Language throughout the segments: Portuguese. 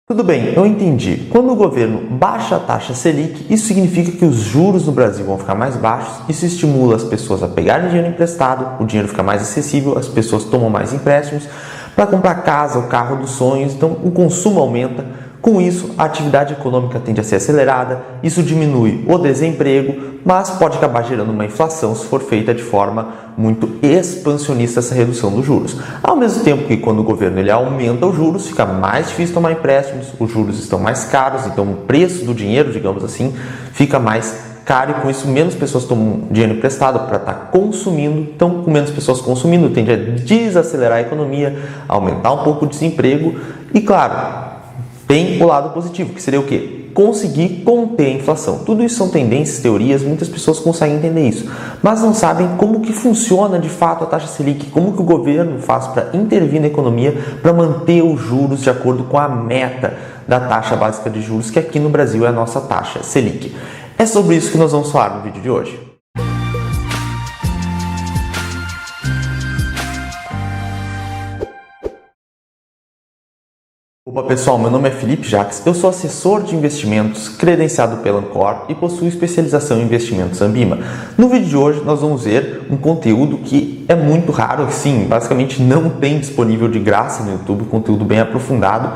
Tudo bem, eu entendi. Quando o governo baixa a taxa Selic, isso significa que os juros no Brasil vão ficar mais baixos, isso estimula as pessoas a pegarem dinheiro emprestado, o dinheiro fica mais acessível, as pessoas tomam mais empréstimos para comprar casa, o carro dos sonhos, então o consumo aumenta. Com isso, a atividade econômica tende a ser acelerada, isso diminui o desemprego, mas pode acabar gerando uma inflação se for feita de forma muito expansionista essa redução dos juros. Ao mesmo tempo que quando o governo ele aumenta os juros, fica mais difícil tomar empréstimos, os juros estão mais caros, então o preço do dinheiro, digamos assim, fica mais caro e com isso menos pessoas tomam dinheiro emprestado para estar consumindo. Então, com menos pessoas consumindo, tende a desacelerar a economia, aumentar um pouco o desemprego e, claro, tem o lado positivo, que seria o quê? Conseguir conter a inflação. Tudo isso são tendências, teorias, muitas pessoas conseguem entender isso, mas não sabem como que funciona de fato a taxa Selic, como que o governo faz para intervir na economia, para manter os juros de acordo com a meta da taxa básica de juros, que aqui no Brasil é a nossa taxa Selic. É sobre isso que nós vamos falar no vídeo de hoje. Opa pessoal, meu nome é Felipe Jacques, eu sou assessor de investimentos credenciado pela Ancor e possuo especialização em investimentos Ambima. No vídeo de hoje nós vamos ver um conteúdo que é muito raro, sim, basicamente não tem disponível de graça no YouTube, conteúdo bem aprofundado.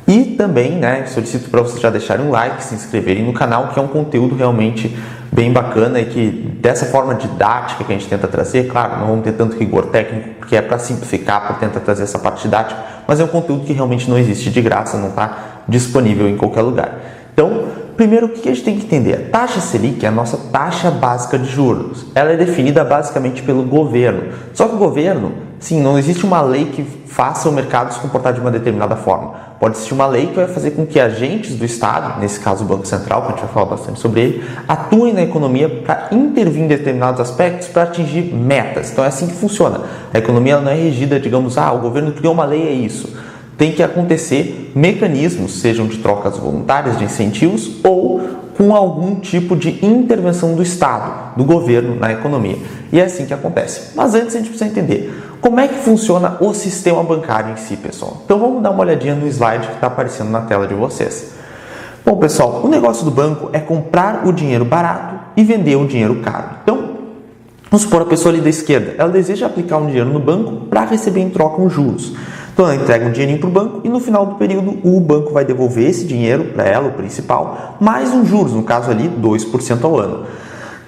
E também, solicito para vocês já deixarem um like, se inscreverem no canal, que é um conteúdo realmente bem bacana e que dessa forma didática que a gente tenta trazer, claro, não vamos ter tanto rigor técnico, porque é para simplificar, para tentar trazer essa parte didática, mas é um conteúdo que realmente não existe de graça, não está disponível em qualquer lugar. Então, primeiro, o que a gente tem que entender? A taxa Selic é a nossa taxa básica de juros. Ela é definida basicamente pelo governo. Só que o governo, sim, não existe uma lei que faça o mercado se comportar de uma determinada forma. Pode existir uma lei que vai fazer com que agentes do Estado, nesse caso o Banco Central, que a gente vai falar bastante sobre ele, atuem na economia para intervir em determinados aspectos para atingir metas. Então é assim que funciona. A economia ela não é regida, digamos, o governo criou uma lei, é isso. Tem que acontecer mecanismos, sejam de trocas voluntárias, de incentivos ou com algum tipo de intervenção do Estado, do governo na economia. E é assim que acontece. Mas antes a gente precisa entender como é que funciona o sistema bancário em si, pessoal. Então vamos dar uma olhadinha no slide que está aparecendo na tela de vocês. Bom, pessoal, o negócio do banco é comprar o dinheiro barato e vender o dinheiro caro. Então, vamos supor a pessoa ali da esquerda, ela deseja aplicar um dinheiro no banco para receber em troca uns juros. Então ela entrega um dinheirinho para o banco e no final do período o banco vai devolver esse dinheiro para ela, o principal, mais uns juros, no caso ali 2% ao ano.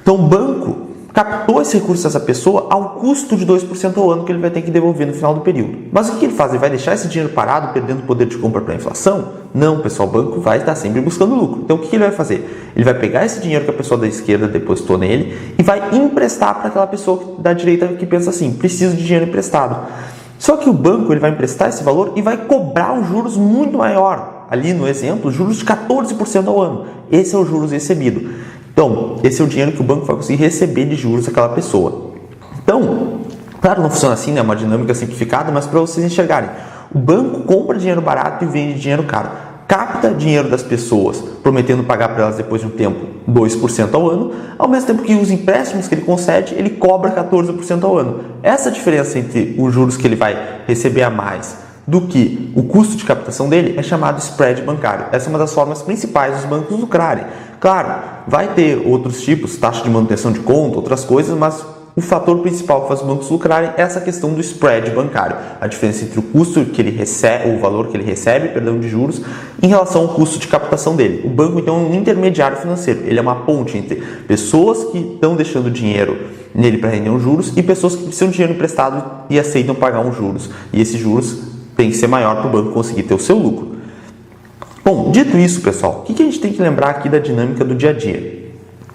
Então o banco captou esse recurso dessa pessoa ao custo de 2% ao ano que ele vai ter que devolver no final do período. Mas o que ele faz? Ele vai deixar esse dinheiro parado, perdendo o poder de compra para a inflação? Não, pessoal, o banco vai estar sempre buscando lucro. Então o que ele vai fazer? Ele vai pegar esse dinheiro que a pessoa da esquerda depositou nele e vai emprestar para aquela pessoa da direita que pensa assim, preciso de dinheiro emprestado. Só que o banco ele vai emprestar esse valor e vai cobrar um juros muito maior. Ali no exemplo, juros de 14% ao ano. Esse é o juros recebido. Então, esse é o dinheiro que o banco vai conseguir receber de juros daquela pessoa. Então, claro, não funciona assim, é uma dinâmica simplificada, mas para vocês enxergarem. O banco compra dinheiro barato e vende dinheiro caro. Capta dinheiro das pessoas, prometendo pagar para elas depois de um tempo 2% ao ano, ao mesmo tempo que os empréstimos que ele concede, ele cobra 14% ao ano. Essa diferença entre os juros que ele vai receber a mais do que o custo de captação dele é chamado spread bancário. Essa é uma das formas principais dos bancos lucrarem. Claro, vai ter outros tipos, taxa de manutenção de conta, outras coisas, mas o fator principal que faz os bancos lucrarem é essa questão do spread bancário. A diferença entre o custo que ele recebe, o valor que ele recebe, de juros, em relação ao custo de captação dele. O banco, então, é um intermediário financeiro. Ele é uma ponte entre pessoas que estão deixando dinheiro nele para render os juros e pessoas que precisam de dinheiro emprestado e aceitam pagar uns juros. E esses juros tem que ser maior para o banco conseguir ter o seu lucro. Bom, dito isso, pessoal, o que a gente tem que lembrar aqui da dinâmica do dia a dia?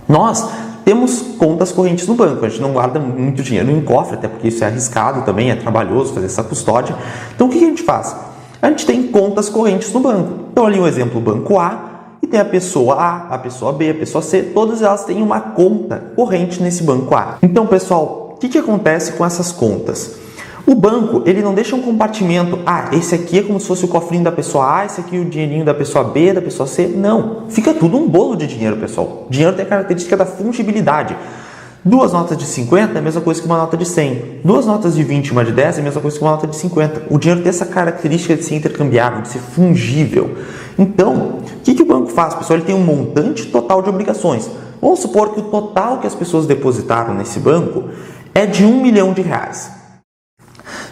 Nós temos contas correntes no banco, a gente não guarda muito dinheiro em cofre, até porque isso é arriscado também, é trabalhoso fazer essa custódia. Então o que a gente faz? A gente tem contas correntes no banco. Então ali um exemplo, o banco A, e tem a pessoa A, a pessoa B, a pessoa C, todas elas têm uma conta corrente nesse banco A. Então, pessoal, o que acontece com essas contas? O banco, ele não deixa um compartimento, esse aqui é como se fosse o cofrinho da pessoa A, esse aqui é o dinheirinho da pessoa B, da pessoa C. Não, fica tudo um bolo de dinheiro, pessoal. Dinheiro tem a característica da fungibilidade. Duas notas de 50 é a mesma coisa que uma nota de 100. Duas notas de 20 e uma de 10 é a mesma coisa que uma nota de 50. O dinheiro tem essa característica de ser intercambiável, de ser fungível. Então, o que o banco faz, pessoal? Ele tem um montante total de obrigações. Vamos supor que o total que as pessoas depositaram nesse banco é de R$1 milhão.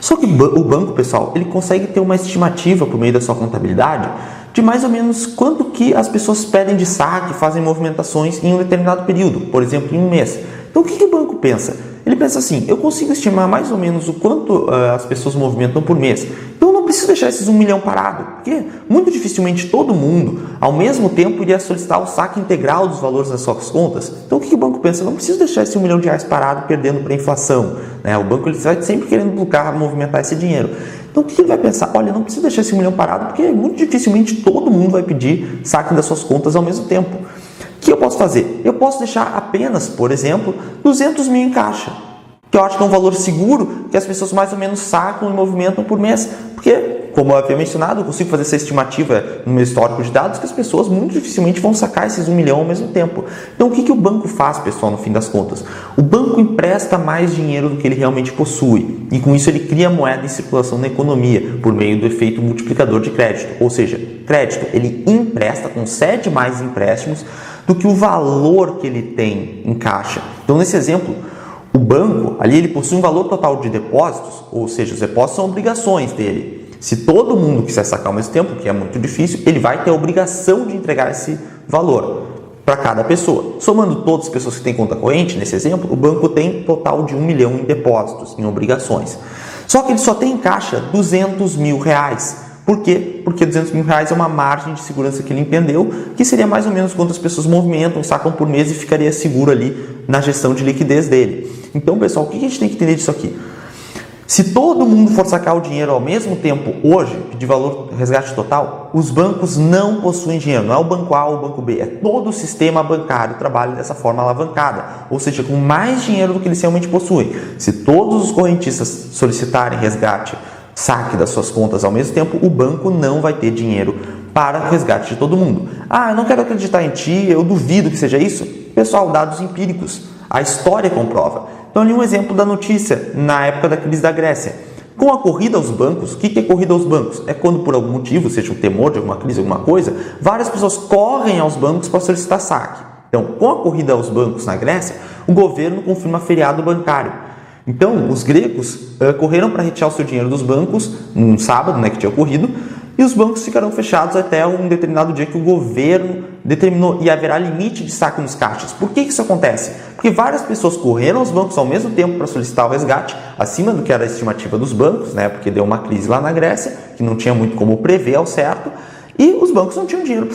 Só que o banco, pessoal, ele consegue ter uma estimativa por meio da sua contabilidade de mais ou menos quanto que as pessoas pedem de saque, fazem movimentações em um determinado período, por exemplo, em um mês. Então, o que o banco pensa? Ele pensa assim, eu consigo estimar mais ou menos o quanto as pessoas movimentam por mês. Então, eu não preciso deixar esses 1 milhão parado, porque muito dificilmente todo mundo, ao mesmo tempo, iria solicitar o saque integral dos valores das suas contas. Então, o que o banco pensa? Eu não preciso deixar esse R$1 milhão parado, perdendo para a inflação. Né? O banco ele vai sempre querendo buscar movimentar esse dinheiro. Então, o que ele vai pensar? Olha, eu não preciso deixar esse 1 milhão parado, porque muito dificilmente todo mundo vai pedir saque das suas contas ao mesmo tempo. O que eu posso fazer? Eu posso deixar apenas, por exemplo, 200 mil em caixa, que eu acho que é um valor seguro que as pessoas mais ou menos sacam e movimentam por mês, porque, como eu havia mencionado, eu consigo fazer essa estimativa no meu histórico de dados que as pessoas muito dificilmente vão sacar esses 1 milhão ao mesmo tempo. Então, o que o banco faz, pessoal, no fim das contas? O banco empresta mais dinheiro do que ele realmente possui, e com isso ele cria moeda em circulação na economia, por meio do efeito multiplicador de crédito, ou seja, crédito, ele empresta, concede mais empréstimos do que o valor que ele tem em caixa. Então, nesse exemplo, o banco, ali ele possui um valor total de depósitos, ou seja, os depósitos são obrigações dele. Se todo mundo quiser sacar ao mesmo tempo, que é muito difícil, ele vai ter a obrigação de entregar esse valor para cada pessoa. Somando todas as pessoas que têm conta corrente, nesse exemplo, o banco tem total de 1 milhão em depósitos, em obrigações. Só que ele só tem em caixa R$200 mil. Por quê? Porque R$200 mil é uma margem de segurança que ele entendeu, que seria mais ou menos quanto as pessoas movimentam, sacam por mês e ficaria seguro ali na gestão de liquidez dele. Então, pessoal, o que a gente tem que entender disso aqui? Se todo mundo for sacar o dinheiro ao mesmo tempo hoje, de valor resgate total, os bancos não possuem dinheiro. Não é o banco A ou o banco B, é todo o sistema bancário trabalha dessa forma alavancada, ou seja, com mais dinheiro do que eles realmente possuem. Se todos os correntistas solicitarem resgate, saque das suas contas ao mesmo tempo, o banco não vai ter dinheiro para o resgate de todo mundo. Ah, eu não quero acreditar em ti, eu duvido que seja isso. Pessoal, dados empíricos, a história comprova. Então, ali um exemplo da notícia na época da crise da Grécia. Com a corrida aos bancos, o que é corrida aos bancos? É quando por algum motivo, seja um temor de alguma crise, alguma coisa, várias pessoas correm aos bancos para solicitar saque. Então, com a corrida aos bancos na Grécia, o governo confirma feriado bancário. Então, os gregos correram para retirar o seu dinheiro dos bancos num sábado, que tinha ocorrido, e os bancos ficarão fechados até um determinado dia que o governo determinou, e haverá limite de saque nos caixas. Por que isso acontece? Porque várias pessoas correram aos bancos ao mesmo tempo para solicitar o resgate, acima do que era a estimativa dos bancos, porque deu uma crise lá na Grécia, que não tinha muito como prever ao certo, e os bancos não tinham dinheiro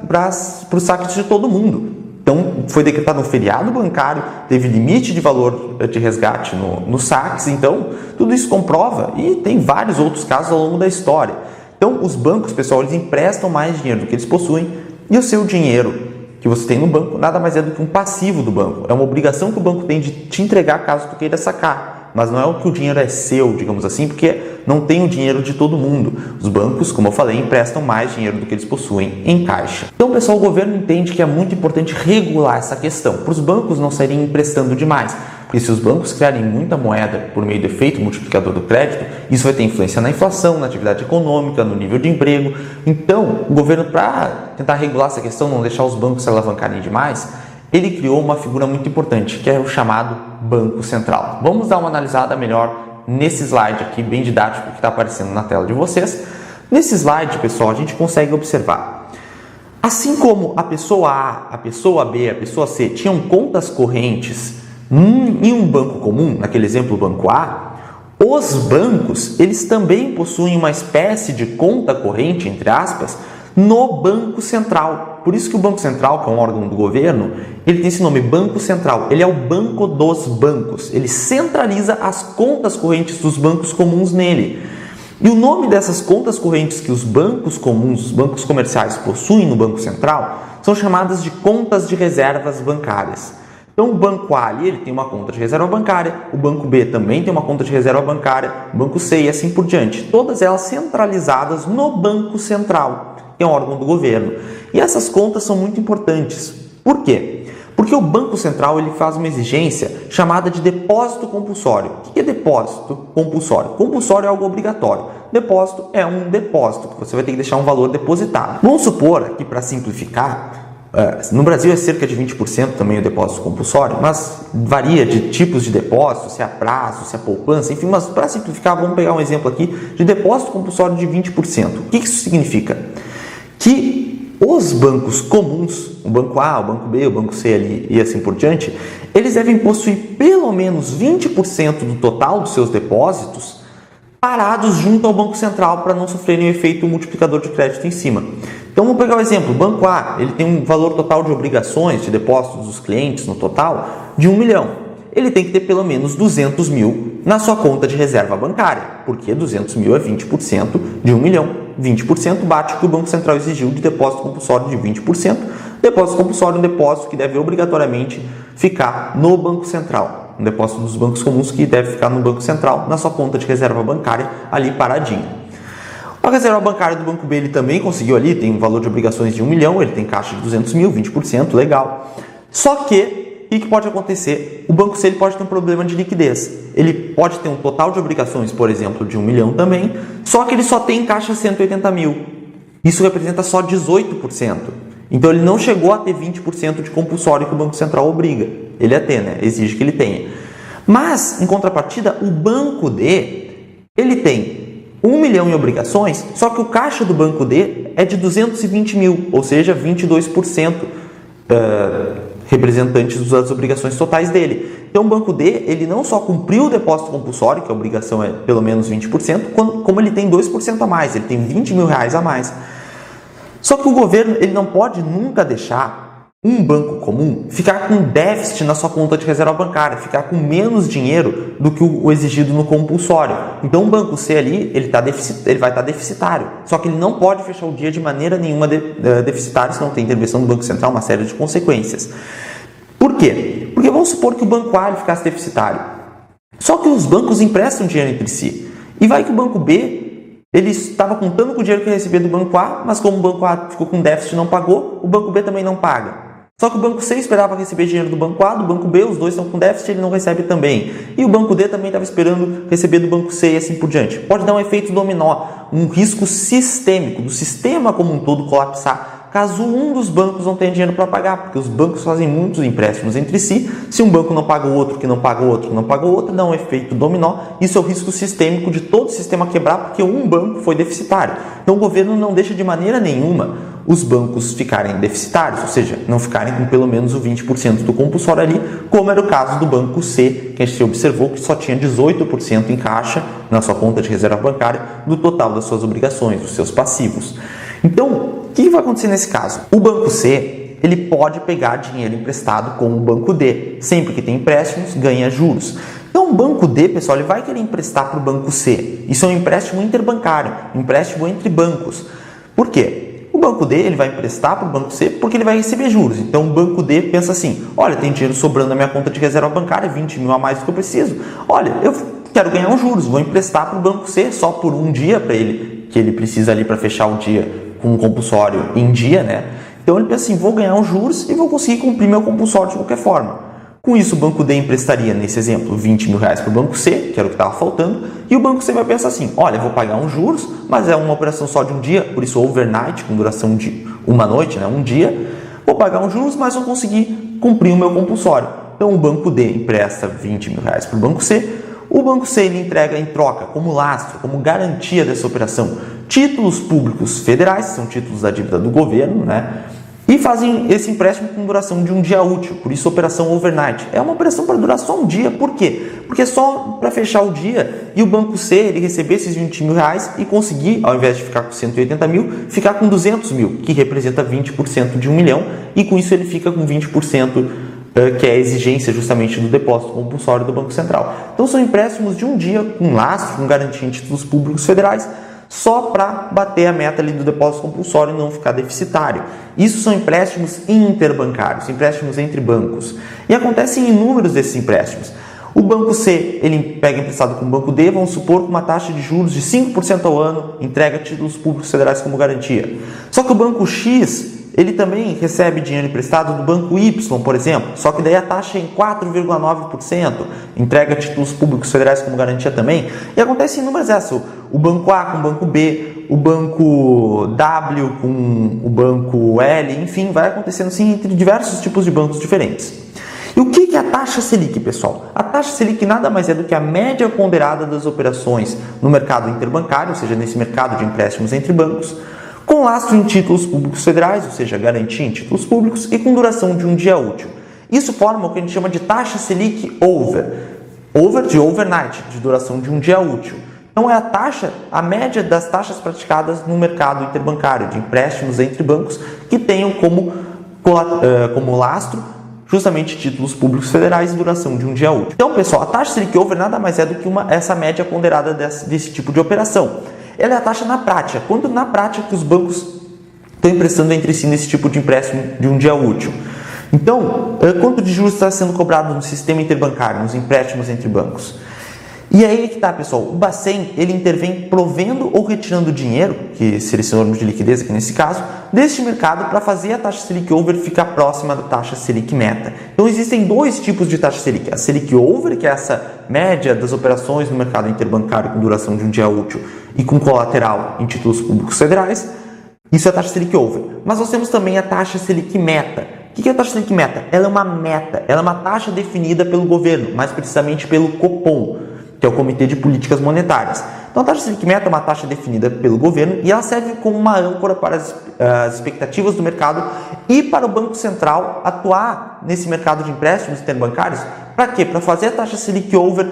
para o saque de todo mundo. Então, foi decretado um feriado bancário, teve limite de valor de resgate nos saques. Então, tudo isso comprova, e tem vários outros casos ao longo da história. Então, os bancos, pessoal, eles emprestam mais dinheiro do que eles possuem, e o seu dinheiro que você tem no banco nada mais é do que um passivo do banco. É uma obrigação que o banco tem de te entregar caso tu queira sacar. Mas não é o que o dinheiro é seu, digamos assim, porque não tem o dinheiro de todo mundo. Os bancos, como eu falei, emprestam mais dinheiro do que eles possuem em caixa. Então, pessoal, o governo entende que é muito importante regular essa questão, para os bancos não saírem emprestando demais. Porque se os bancos criarem muita moeda por meio do efeito multiplicador do crédito, isso vai ter influência na inflação, na atividade econômica, no nível de emprego. Então, o governo, para tentar regular essa questão, não deixar os bancos se alavancarem demais, ele criou uma figura muito importante, que é o chamado Banco Central. Vamos dar uma analisada melhor nesse slide aqui, bem didático, que está aparecendo na tela de vocês. Nesse slide, pessoal, a gente consegue observar, assim como a pessoa A, a pessoa B, a pessoa C tinham contas correntes em um banco comum, naquele exemplo, o banco A, os bancos, eles também possuem uma espécie de conta corrente, entre aspas, no Banco Central. Por isso que o Banco Central, que é um órgão do governo, ele tem esse nome, Banco Central. Ele é o banco dos bancos. Ele centraliza as contas correntes dos bancos comuns nele. E o nome dessas contas correntes que os bancos comuns, os bancos comerciais possuem no Banco Central, são chamadas de contas de reservas bancárias. Então, o Banco A ali, ele tem uma conta de reserva bancária, o Banco B também tem uma conta de reserva bancária, o Banco C e assim por diante. Todas elas centralizadas no Banco Central, que é um órgão do governo. E essas contas são muito importantes. Por quê? Porque o Banco Central ele faz uma exigência chamada de depósito compulsório. O que é depósito compulsório? Compulsório é algo obrigatório. depósito é um depósito, você vai ter que deixar um valor depositado. Vamos supor aqui, para simplificar, no Brasil é cerca de 20% também o depósito compulsório, mas varia de tipos de depósito, se é a prazo, se é poupança, enfim, mas para simplificar, vamos pegar um exemplo aqui de depósito compulsório de 20%. O que isso significa? Que os bancos comuns, o banco A, o banco B, o banco C ali, e assim por diante, eles devem possuir pelo menos 20% do total dos seus depósitos parados junto ao Banco Central para não sofrerem o efeito multiplicador de crédito em cima. Então vamos pegar o exemplo, o Banco A, ele tem um valor total de obrigações, de depósitos dos clientes no total de 1 milhão. Ele tem que ter pelo menos 200 mil na sua conta de reserva bancária, porque 200 mil é 20% de 1 milhão. 20% bate o que o Banco Central exigiu de depósito compulsório de 20%. Depósito compulsório é um depósito que deve obrigatoriamente ficar no Banco Central. Um depósito dos bancos comuns que deve ficar no Banco Central, na sua conta de reserva bancária, ali paradinho. A reserva bancária do Banco B ele também conseguiu ali, tem um valor de obrigações de 1 milhão, ele tem caixa de 200 mil, 20%, legal. Só que, o que pode acontecer? O Banco C ele pode ter um problema de liquidez. Ele pode ter um total de obrigações, por exemplo, de 1 milhão também, só que ele só tem em caixa 180 mil. Isso representa só 18%. Então ele não chegou a ter 20% de compulsório que o Banco Central obriga. Ele a ter, né? Exige que ele tenha. Mas, em contrapartida, o Banco D, ele tem 1 milhão em obrigações, só que o caixa do Banco D é de 220 mil, ou seja, 22% representantes das obrigações totais dele. Então o Banco D, ele não só cumpriu o depósito compulsório, que a obrigação é pelo menos 20%, como ele tem 2% a mais, ele tem 20 mil reais a mais. Só que o governo ele não pode nunca deixar um banco comum ficar com déficit na sua conta de reserva bancária, ficar com menos dinheiro do que o exigido no compulsório. Então o Banco C ali, ele vai estar deficitário. Só que ele não pode fechar o dia de maneira nenhuma deficitário, senão tem intervenção do Banco Central, uma série de consequências. Por quê? Porque vamos supor que o Banco A ele ficasse deficitário. Só que os bancos emprestam dinheiro entre si. E vai que o Banco B ele estava contando com o dinheiro que ia receber do Banco A, mas como o Banco A ficou com déficit e não pagou, o Banco B também não paga. Só que o Banco C esperava receber dinheiro do Banco A, do Banco B, os dois estão com déficit, ele não recebe também. E o Banco D também estava esperando receber do Banco C e assim por diante. Pode dar um efeito dominó, um risco sistêmico, do sistema como um todo colapsar, caso um dos bancos não tenha dinheiro para pagar, porque os bancos fazem muitos empréstimos entre si. Se um banco não paga o outro, que não paga o outro, que não paga o outro, dá um efeito dominó. Isso é o risco sistêmico de todo o sistema quebrar, porque um banco foi deficitário. Então o governo não deixa de maneira nenhuma os bancos ficarem deficitários, ou seja, não ficarem com pelo menos o 20% do compulsório ali, como era o caso do Banco C, que a gente observou que só tinha 18% em caixa na sua conta de reserva bancária do total das suas obrigações, dos seus passivos. Então, o que vai acontecer nesse caso? O Banco C ele pode pegar dinheiro emprestado com o Banco D. Sempre que tem empréstimos, ganha juros. Então, o Banco D, pessoal, ele vai querer emprestar para o Banco C. Isso é um empréstimo interbancário, um empréstimo entre bancos. Por quê? O Banco D ele vai emprestar para o Banco C porque ele vai receber juros. Então o Banco D pensa assim, olha, tem dinheiro sobrando na minha conta de reserva bancária, 20 mil a mais do que eu preciso. Olha, eu quero ganhar uns juros, vou emprestar para o Banco C só por um dia para ele, que ele precisa ali para fechar o dia com um compulsório em dia, né? Então ele pensa assim, vou ganhar uns juros e vou conseguir cumprir meu compulsório de qualquer forma. Com isso, o Banco D emprestaria, nesse exemplo, 20 mil reais para o Banco C, que era o que estava faltando, e o Banco C vai pensar assim, olha, eu vou pagar uns juros, mas é uma operação só de um dia, por isso overnight, com duração de uma noite, né, um dia, vou pagar uns juros, mas vou conseguir cumprir o meu compulsório. Então o Banco D empresta 20 mil reais para o Banco C, o Banco C ele entrega em troca, como lastro, como garantia dessa operação, títulos públicos federais, são títulos da dívida do governo, né? E fazem esse empréstimo com duração de um dia útil, por isso operação overnight. É uma operação para durar só um dia, por quê? Porque é só para fechar o dia e o Banco C ele receber esses 20 mil reais e conseguir, ao invés de ficar com 180 mil, ficar com 200 mil, que representa 20% de 1 milhão, e com isso ele fica com 20%, que é a exigência justamente do depósito compulsório do Banco Central. Então são empréstimos de um dia, com lastro, com garantia em títulos públicos federais, só para bater a meta ali do depósito compulsório e não ficar deficitário. Isso são empréstimos interbancários, empréstimos entre bancos. E acontecem inúmeros desses empréstimos. O Banco C, ele pega emprestado com o Banco D, vamos supor, com uma taxa de juros de 5% ao ano, entrega títulos públicos federais como garantia. Só que o Banco X, ele também recebe dinheiro emprestado do Banco Y, por exemplo, só que daí a taxa é em 4,9%, entrega títulos públicos federais como garantia também, e acontece inúmeras dessas. o banco A com o banco B, o banco W com o banco L, enfim, vai acontecendo assim entre diversos tipos de bancos diferentes. E o que é a taxa Selic, pessoal? A taxa Selic nada mais é do que a média ponderada das operações no mercado interbancário, ou seja, nesse mercado de empréstimos entre bancos, com lastro em títulos públicos federais, ou seja, garantia em títulos públicos, e com duração de um dia útil. Isso forma o que a gente chama de taxa Selic over de overnight, de duração de um dia útil. Então é a média das taxas praticadas no mercado interbancário, de empréstimos entre bancos que tenham como lastro justamente títulos públicos federais e duração de um dia útil. Então, pessoal, a taxa Selic over nada mais é do que essa média ponderada desse tipo de operação. Ela é a taxa na prática, quando na prática que os bancos estão emprestando entre si nesse tipo de empréstimo de um dia útil. Então, quanto de juros está sendo cobrado no sistema interbancário, nos empréstimos entre bancos? E aí que está, pessoal, o Bacen, ele intervém provendo ou retirando dinheiro, que seria sinônimo de liquidez aqui nesse caso, deste mercado para fazer a taxa Selic over ficar próxima da taxa Selic meta. Então existem dois tipos de taxa Selic, a Selic over, que é essa média das operações no mercado interbancário com duração de um dia útil e com colateral em títulos públicos federais, isso é a taxa Selic over. Mas nós temos também a taxa Selic meta. O que é a taxa Selic meta? Ela é uma meta, ela é uma taxa definida pelo governo, mais precisamente pelo Copom, que é o Comitê de Políticas Monetárias. Então a taxa Selic meta é uma taxa definida pelo governo e ela serve como uma âncora para as expectativas do mercado e para o Banco Central atuar nesse mercado de empréstimos interbancários. Para quê? Para fazer a taxa Selic over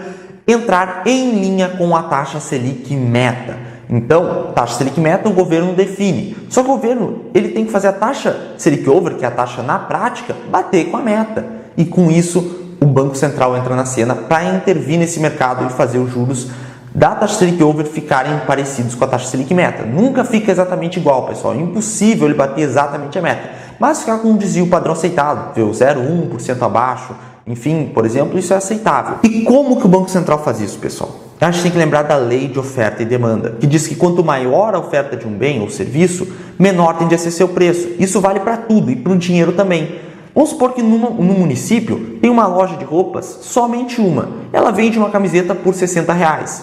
entrar em linha com a taxa Selic meta. Então, taxa Selic meta o governo define. Só que o governo ele tem que fazer a taxa Selic over, que é a taxa na prática, bater com a meta. E com isso, o Banco Central entra na cena para intervir nesse mercado e fazer os juros da taxa Selic over ficarem parecidos com a taxa Selic meta. Nunca fica exatamente igual, pessoal. É impossível ele bater exatamente a meta. Mas ficar com um desvio padrão aceitável, 0,1% abaixo, enfim, por exemplo, isso é aceitável. E como que o Banco Central faz isso, pessoal? A gente tem que lembrar da lei de oferta e demanda, que diz que quanto maior a oferta de um bem ou serviço, menor tende a ser seu preço. Isso vale para tudo e para o dinheiro também. Vamos supor que no município tem uma loja de roupas, somente uma. Ela vende uma camiseta por R$60.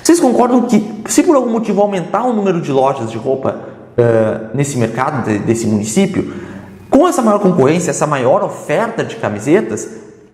Vocês concordam que, se por algum motivo aumentar o número de lojas de roupa nesse mercado desse município, com essa maior concorrência, essa maior oferta de camisetas,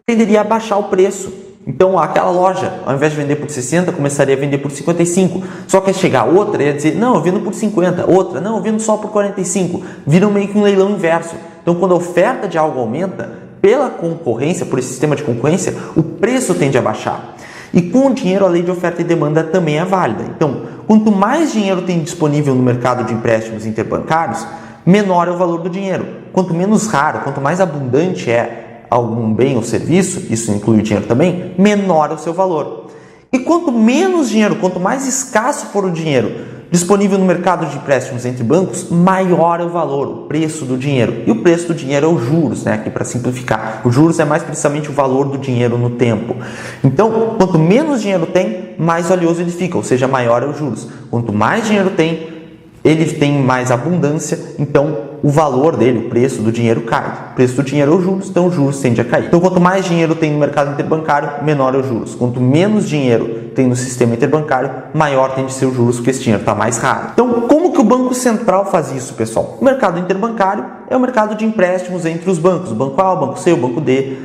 tenderia a baixar o preço. Então aquela loja, ao invés de vender por 60, começaria a vender por 55. Só que chegar outra ia dizer, não, eu vendo por 50. Outra, não, eu vendo só por 45. Viram meio que um leilão inverso. Então quando a oferta de algo aumenta, pela concorrência, por esse sistema de concorrência, o preço tende a baixar. E com o dinheiro, a lei de oferta e demanda também é válida. Então, quanto mais dinheiro tem disponível no mercado de empréstimos interbancários, menor é o valor do dinheiro. Quanto menos raro, quanto mais abundante é algum bem ou serviço, isso inclui o dinheiro também, menor é o seu valor. E quanto menos dinheiro, quanto mais escasso for o dinheiro disponível no mercado de empréstimos entre bancos, maior é o valor, o preço do dinheiro. E o preço do dinheiro é os juros, né? Aqui para simplificar. Os juros é mais precisamente o valor do dinheiro no tempo. Então, quanto menos dinheiro tem, mais valioso ele fica, ou seja, maior é os juros. Quanto mais dinheiro tem, ele tem mais abundância, então o valor dele, o preço do dinheiro cai. O preço do dinheiro é os juros, então os juros tendem a cair. Então quanto mais dinheiro tem no mercado interbancário, menor é os juros. Quanto menos dinheiro tem no sistema interbancário, maior tende a ser os juros, porque esse dinheiro está mais raro. Então como que o Banco Central faz isso, pessoal? O mercado interbancário é o mercado de empréstimos entre os bancos, o Banco A, o Banco C, o Banco D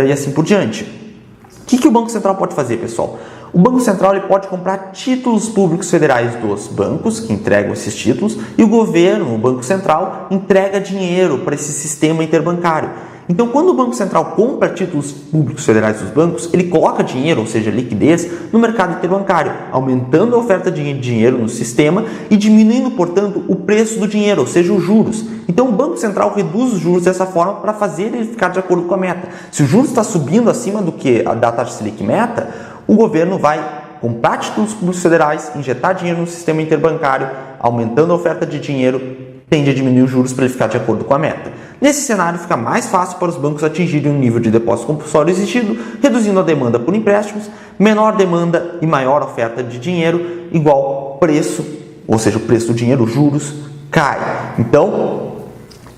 e assim por diante. O que o Banco Central pode fazer, pessoal? O Banco Central ele pode comprar títulos públicos federais dos bancos, que entregam esses títulos, e o governo, o Banco Central, entrega dinheiro para esse sistema interbancário. Então, quando o Banco Central compra títulos públicos federais dos bancos, ele coloca dinheiro, ou seja, liquidez, no mercado interbancário, aumentando a oferta de dinheiro no sistema e diminuindo, portanto, o preço do dinheiro, ou seja, os juros. Então, o Banco Central reduz os juros dessa forma para fazer ele ficar de acordo com a meta. Se o juros está subindo acima do que a da taxa Selic meta, o governo vai comprar títulos públicos federais, injetar dinheiro no sistema interbancário, aumentando a oferta de dinheiro, tende a diminuir os juros para ele ficar de acordo com a meta. Nesse cenário, fica mais fácil para os bancos atingirem um nível de depósito compulsório exigido, reduzindo a demanda por empréstimos, menor demanda e maior oferta de dinheiro, igual preço, ou seja, o preço do dinheiro, os juros, cai. Então,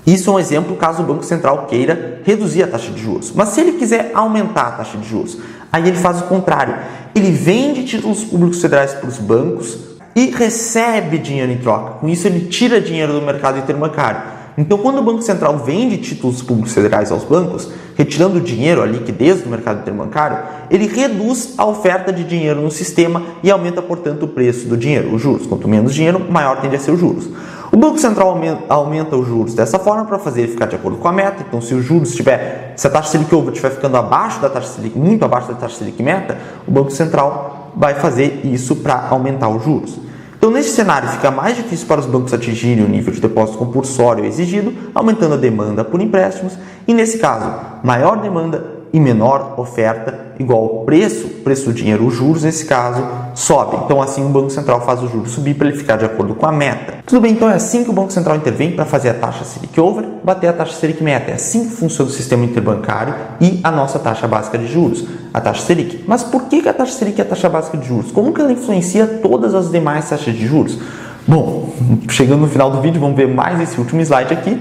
isso é um exemplo caso o Banco Central queira reduzir a taxa de juros. Mas se ele quiser aumentar a taxa de juros, Aí ele faz o contrário, ele vende títulos públicos federais para os bancos e recebe dinheiro em troca. Com isso ele tira dinheiro do mercado interbancário. Então, quando o Banco Central vende títulos públicos federais aos bancos, retirando o dinheiro, a liquidez do mercado interbancário, ele reduz a oferta de dinheiro no sistema e aumenta, portanto, o preço do dinheiro, os juros. Quanto menos dinheiro, maior tende a ser os juros. O Banco Central aumenta os juros dessa forma para fazer ele ficar de acordo com a meta. Então, se a taxa Selic over estiver ficando abaixo da taxa Selic, muito abaixo da taxa Selic meta, o Banco Central vai fazer isso para aumentar os juros. Então, nesse cenário, fica mais difícil para os bancos atingirem o nível de depósito compulsório exigido, aumentando a demanda por empréstimos, e nesse caso, maior demanda e menor oferta, igual ao preço do dinheiro, os juros, nesse caso, sobe. Então, assim, o Banco Central faz o juros subir para ele ficar de acordo com a meta. Tudo bem, então é assim que o Banco Central intervém para fazer a taxa Selic over bater a taxa Selic meta. É assim que funciona o sistema interbancário e a nossa taxa básica de juros, a taxa Selic. Mas por que a taxa Selic é a taxa básica de juros? Como que ela influencia todas as demais taxas de juros? Bom, chegando no final do vídeo, vamos ver mais esse último slide aqui.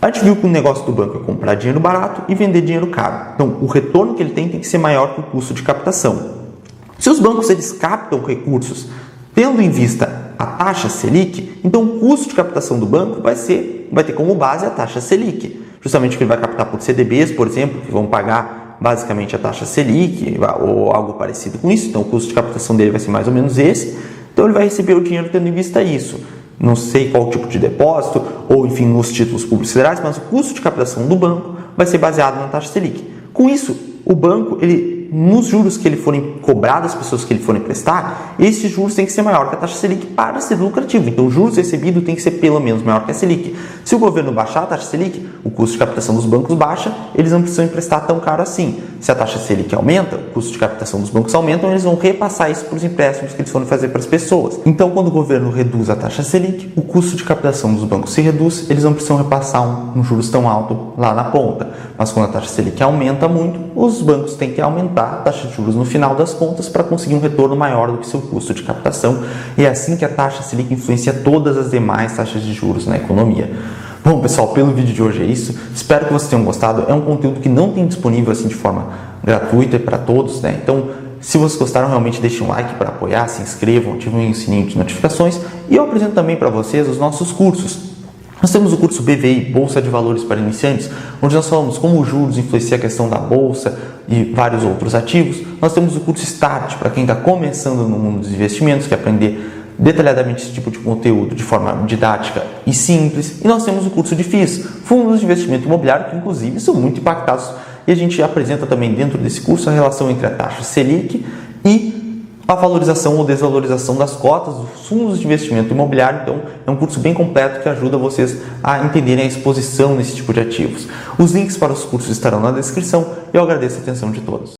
A gente viu que o negócio do banco é comprar dinheiro barato e vender dinheiro caro. Então, o retorno que ele tem que ser maior que o custo de captação. Se os bancos eles captam recursos tendo em vista a taxa Selic, então o custo de captação do banco vai ter como base a taxa Selic. Justamente porque ele vai captar por CDBs, por exemplo, que vão pagar basicamente a taxa Selic ou algo parecido com isso. Então, o custo de captação dele vai ser mais ou menos esse. Então, ele vai receber o dinheiro tendo em vista isso. Não sei qual tipo de depósito, ou enfim, nos títulos públicos federais, mas o custo de captação do banco vai ser baseado na taxa Selic. Com isso, o banco, nos juros que ele forem cobrar das pessoas que ele forem prestar, esses juros têm que ser maior que a taxa Selic para ser lucrativo. Então, o juros recebido tem que ser pelo menos maior que a Selic. Se o governo baixar a taxa Selic, o custo de captação dos bancos baixa, eles não precisam emprestar tão caro assim. Se a taxa Selic aumenta, o custo de captação dos bancos aumenta, eles vão repassar isso para os empréstimos que eles forem fazer para as pessoas. Então, quando o governo reduz a taxa Selic, o custo de captação dos bancos se reduz, eles não precisam repassar um juros tão alto lá na ponta. Mas quando a taxa Selic aumenta muito, os bancos têm que aumentar a taxa de juros no final das contas para conseguir um retorno maior do que seu custo de captação. E é assim que a taxa Selic influencia todas as demais taxas de juros na economia. Bom, pessoal, pelo vídeo de hoje é isso. Espero que vocês tenham gostado. É um conteúdo que não tem disponível assim de forma gratuita para todos, né? Então, se vocês gostaram, realmente deixem um like para apoiar, se inscrevam, ativem o sininho de notificações. E eu apresento também para vocês os nossos cursos. Nós temos o curso BVI, Bolsa de Valores para Iniciantes, onde nós falamos como os juros influenciam a questão da bolsa e vários outros ativos. Nós temos o curso Start, para quem está começando no mundo dos investimentos, que é aprender detalhadamente esse tipo de conteúdo de forma didática e simples. E nós temos o curso de FIIs, Fundos de Investimento Imobiliário, que inclusive são muito impactados. E a gente apresenta também dentro desse curso a relação entre a taxa Selic e a valorização ou desvalorização das cotas dos fundos de investimento imobiliário. Então, é um curso bem completo que ajuda vocês a entenderem a exposição nesse tipo de ativos. Os links para os cursos estarão na descrição e eu agradeço a atenção de todos.